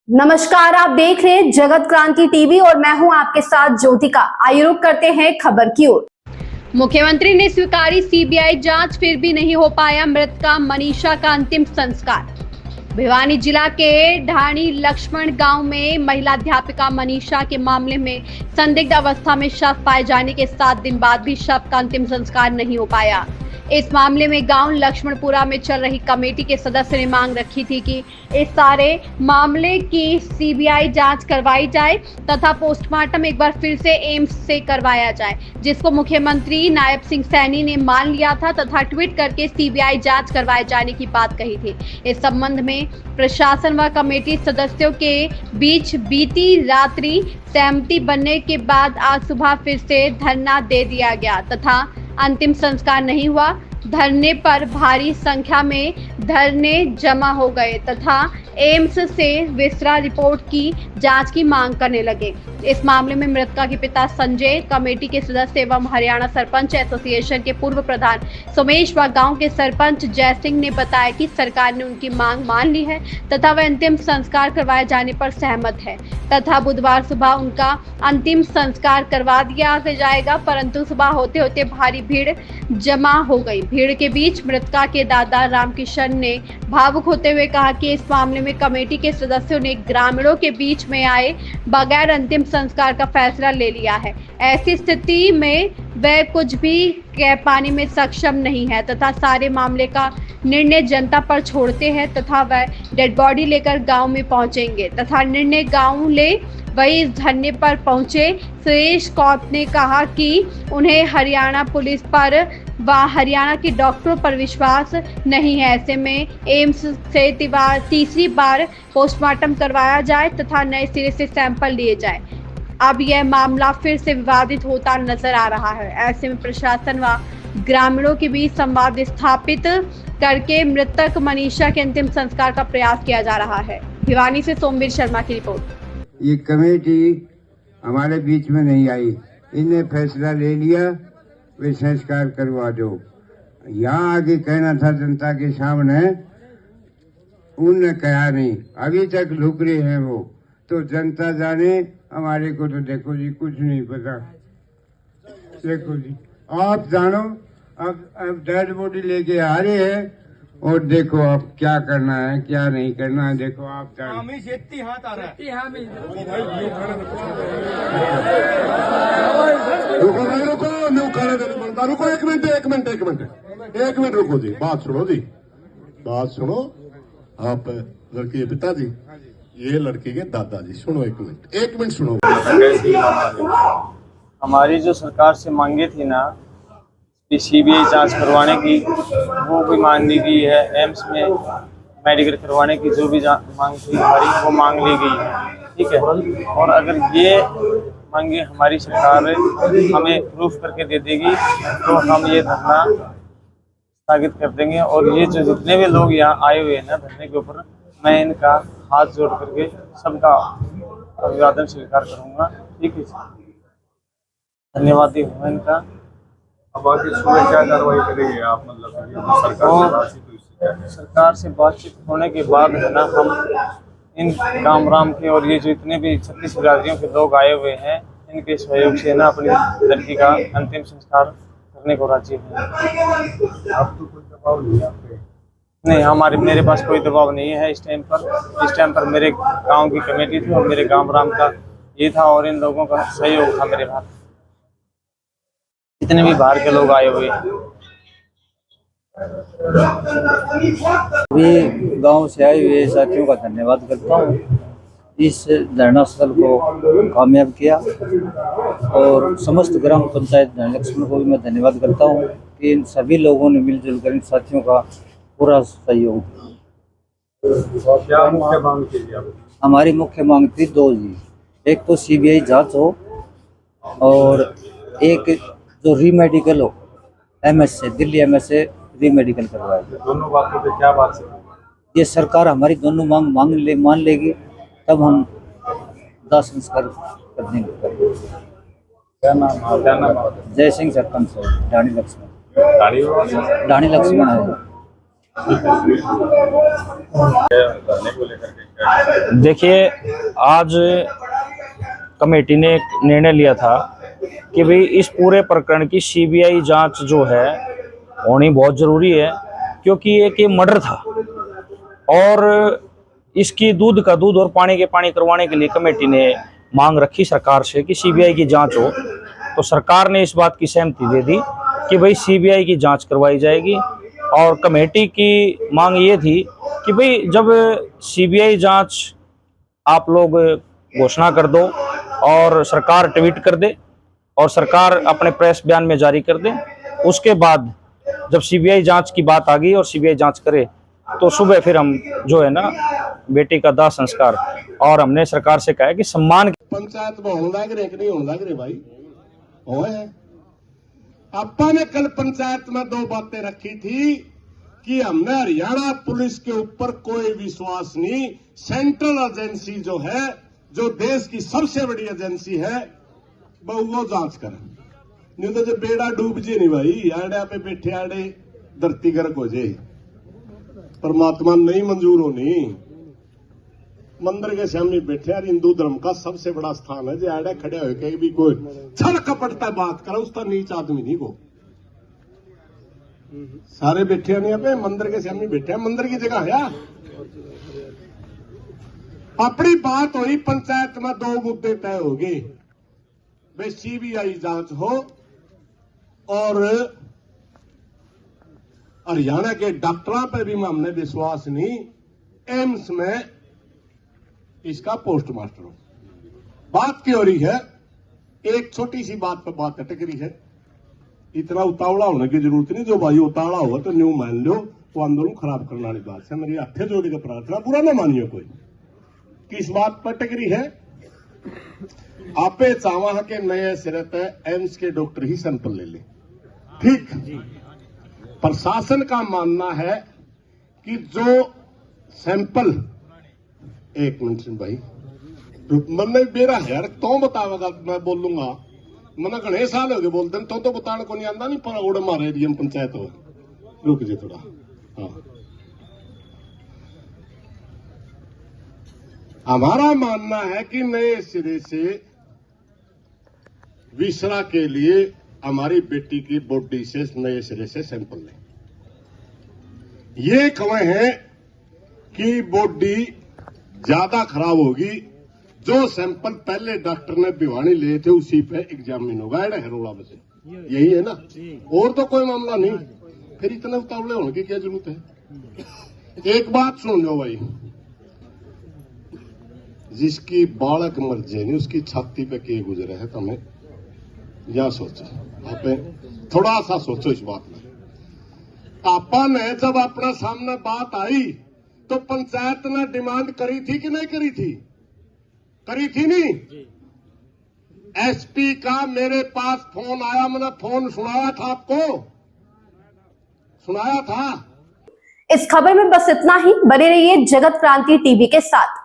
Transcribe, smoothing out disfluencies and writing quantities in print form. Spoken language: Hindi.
नमस्कार, आप देख रहे हैं जगत क्रांति टीवी और मैं हूं आपके साथ ज्योतिका। आइए रुक करते हैं खबर की ओर। मुख्यमंत्री ने स्वीकारी सीबीआई जांच, फिर भी नहीं हो पाया मृतका मनीषा का अंतिम संस्कार। भिवानी जिला के ढाणी लक्ष्मण गांव में महिला अध्यापिका मनीषा के मामले में संदिग्ध अवस्था में शव पाए जाने के 7 दिन बाद भी शव का अंतिम संस्कार नहीं हो पाया। इस मामले में गांव लक्ष्मणपुरा में चल रही कमेटी के सदस्य ने मांग रखी थी कि इस सारे मामले की सीबीआई जांच करवाई जाए तथा पोस्टमार्टम एक बार फिर से एम्स से करवाया जाए, जिसको मुख्यमंत्री नायब सिंह सैनी ने मान लिया था तथा ट्वीट करके सीबीआई जांच करवाए जाने की बात कही थी। इस संबंध में प्रशासन व कमेटी सदस्यों के बीच बीती रात्रि सहमति बनने के बाद आज सुबह फिर से धरना दे दिया गया तथा अंतिम संस्कार नहीं हुआ। धरने पर भारी संख्या में धरने जमा हो गए तथा एम्स से विसरा रिपोर्ट की जांच की मांग करने लगे। इस मामले में मृतका के पिता संजय, कमेटी के सदस्य एवं हरियाणा सरपंच एसोसिएशन के पूर्व प्रधान सोमेश व गांव के सरपंच जय सिंह ने बताया कि सरकार ने उनकी मांग मान ली है तथा वह अंतिम संस्कार करवाए जाने पर सहमत है तथा बुधवार सुबह उनका अंतिम संस्कार करवा दिया जाएगा, परंतु सुबह होते होते भारी भीड़ जमा हो गई। भीड़ के बीच मृतका के दादा रामकिशन ने भावुक होते हुए कहा कि इस मामले में कमेटी के सदस्यों ने ग्रामीणों के बीच में आए बगैर अंतिम संस्कार का फैसला ले लिया है। ऐसी स्थिति में वह कुछ भी कह पाने में सक्षम नहीं है तथा सारे मामले का निर्णय जनता पर छोड़ते हैं तथा वह डेड बॉडी लेकर गांव में पहुंचेंगे तथा निर्णय गांव ले वही इस धरने पर पहुंचे। सुरेश कौप ने कहा कि उन्हें हरियाणा पुलिस पर व हरियाणा के डॉक्टरों पर विश्वास नहीं है। ऐसे में एम्स से तीसरी बार पोस्टमार्टम करवाया जाए तथा नए सिरे से सैंपल लिए जाए। अब यह मामला फिर से विवादित होता नजर आ रहा है। ऐसे में प्रशासन व ग्रामीणों के बीच संवाद स्थापित करके मृतक मनीषा के अंतिम संस्कार का प्रयास किया जा रहा है। भिवानी से सोमवीर शर्मा की रिपोर्ट। ये कमेटी हमारे बीच में नहीं आई, इन्हें फैसला ले लिया वे संस्कार करवा दो। यहाँ आगे कहना था जनता के सामने, उनने कहा नहीं, अभी तक लुक रहे हैं वो। तो जनता जाने, हमारे को तो देखो जी कुछ नहीं पता। देखो जी आप जानो, अब डेड बॉडी लेके आ रहे हैं और देखो अब क्या करना है क्या नहीं करना है, देखो आप जानो। हाथ आ रहा है। रुको एक मिनट रुको जी, बात सुनो। आप लड़की के पिताजी, ये लड़के के दादाजी, सुनो एक मिनट सुनो। हमारी जो सरकार से मांगे थी ना सीबीआई जांच करवाने की, वो भी मांग ली गई है। एम्स में मेडिकल करवाने की जो भी मांग थी हमारी, वो मांग ली गई है, ठीक है। और अगर ये मांगे हमारी सरकार हमें प्रूफ करके दे देगी तो हम ये धरना स्थगित कर देंगे। और ये जो जितने भी लोग यहाँ आए हुए हैं ना धरने के ऊपर, मैं इनका हाथ जोड़ करके सबका अभिवादन स्वीकार करूँगा, ठीक है। धन्यवाद हूँ इनका। अब आगे सुबह क्या कार्रवाई करेंगे आप, मतलब सरकार से बातचीत होने के बाद है ना, हम इन राम के और ये जो इतने भी 36 बिरादरियों के लोग आए हुए हैं, इनके सहयोग से ना अपनी लड़की का अंतिम संस्कार करने को राजी हैं। आपको कोई दबाव नहीं है? नहीं, मेरे पास कोई दबाव नहीं है इस टाइम पर मेरे गाँव की कमेटी थी और मेरे राम का ये था और इन लोगों का सहयोग था मेरे पास, जितने भी बाहर के लोग आए हुए हैं। सभी गांव से आए हुए साथियों का धन्यवाद करता हूँ। इस धरना स्थल को कामयाब किया और समस्त ग्राम पंचायत ढाणी लक्ष्मण को भी मैं धन्यवाद करता हूँ कि इन सभी लोगों ने मिलजुल कर इन साथियों का पूरा सहयोग दिया। क्या मुख्य मांग थी? हमारी मुख्य मांग थी 2 जी, एक तो सीबीआई जांच हो और एक जो रीमेडिकल हो, एमएस से, दिल्ली एमएस से रीमेडिकल करवाया। दोनों बातों पे क्या बात है? ये सरकार हमारी दोनों मांग मान लेगी तब हम दाह संस्कार कर देंगे। क्या नाम? जय सिंह सरपंच है, ढाणी लक्ष्मण है। धरने को लेकर के देखिए, आज कमेटी ने एक निर्णय लिया था कि भाई इस पूरे प्रकरण की सीबीआई जांच जो है होनी बहुत ज़रूरी है, क्योंकि एक ये मर्डर था और इसकी दूध का दूध और पानी के पानी करवाने के लिए कमेटी ने मांग रखी सरकार से कि सीबीआई की जांच हो। तो सरकार ने इस बात की सहमति दे दी कि भाई सीबीआई की जांच करवाई जाएगी। और कमेटी की मांग ये थी कि भाई जब सीबीआई जांच आप लोग घोषणा कर दो और सरकार ट्वीट कर दे और सरकार अपने प्रेस बयान में जारी कर दे, उसके बाद जब सीबीआई जांच की बात आ गई और सीबीआई जांच करे तो सुबह फिर हम जो है ना बेटी का दाह संस्कार, और हमने सरकार से कहा है कि सम्मान पंचायत में होने लग रहे कि नहीं होने लग रहे भाई हो है। आपा ने कल पंचायत में दो बातें रखी थी कि हमने हरियाणा पुलिस के ऊपर कोई विश्वास नहीं, सेंट्रल एजेंसी जो है, जो देश की सबसे बड़ी एजेंसी है, वो जांच करे। नहीं तो जो बेड़ा डूब जे नहीं भाई, आड़े पे बैठे आड़े धरती गर्क हो जाए, परमात्मा नहीं मंजूर होनी। मंदिर के सामने बैठे यार, हिंदू धर्म का सबसे बड़ा स्थान है, जो आड़े खड़े हो के भी कोई छल कपटता बात करे उसका नीच आदमी नहीं को। सारे बैठे नहीं पे मंदिर के सामने बैठे, मंदिर की जगह है। अपनी बात हुई पंचायत में, दो मुद्दे तय हो गए, वे सीबीआई जांच हो और हरियाणा के डॉक्टरों पर भी हमने विश्वास नहीं, एम्स में इसका पोस्टमास्टर हो। बात क्यों हो रही है? एक छोटी सी बात पर बात अटक रही है। इतना उतावला होने की जरूरत नहीं, जो भाई उतावला हुआ तो न्यू मान लो, वो आंदोलन खराब करने वाली बात है। मेरी हाथे जोड़ी का प्रार्थना, बुरा ना मानियो कोई। किस बात पर अटक रही है? आपे चावा के नए सिरे पे एम्स के डॉक्टर ही सैंपल ले ले, ठीक। प्रशासन का मानना है कि जो सैंपल, एक मिनट से भाई मैंने मेरा है तो बतावेगा, मैं बोलूंगा। मैंने घने साल हो गए बोलते तो बताने को नहीं आंदा, नहीं पर उड़ मारे डीएम पंचायत हो। रुक जे थोड़ा, हाँ। हमारा मानना है कि नए सिरे से विसरा के लिए हमारी बेटी की बॉडी से नए सिरे से सैंपल लें। ये खबर है कि बॉडी ज्यादा खराब होगी, जो सैंपल पहले डॉक्टर ने भिवानी लिए थे उसी पे एग्जामिन होगा। हेरोला बसे यही है ना, और तो कोई मामला नहीं। फिर इतने उतावले होने की क्या जरूरत है? एक बात सुन लो भाई, जिसकी बालक मर जाए नहीं उसकी छाती पे के गुजरे है, तुम्हें या सोचो, आप थोड़ा सा सोचो इस बात में। आपा ने जब अपना सामने बात आई तो पंचायत ने डिमांड करी थी कि नहीं करी थी? करी थी नहीं? एसपी का मेरे पास फोन आया, मैंने फोन सुनाया था आपको, सुनाया था। इस खबर में बस इतना ही। बने रहिए जगत क्रांति टीवी के साथ।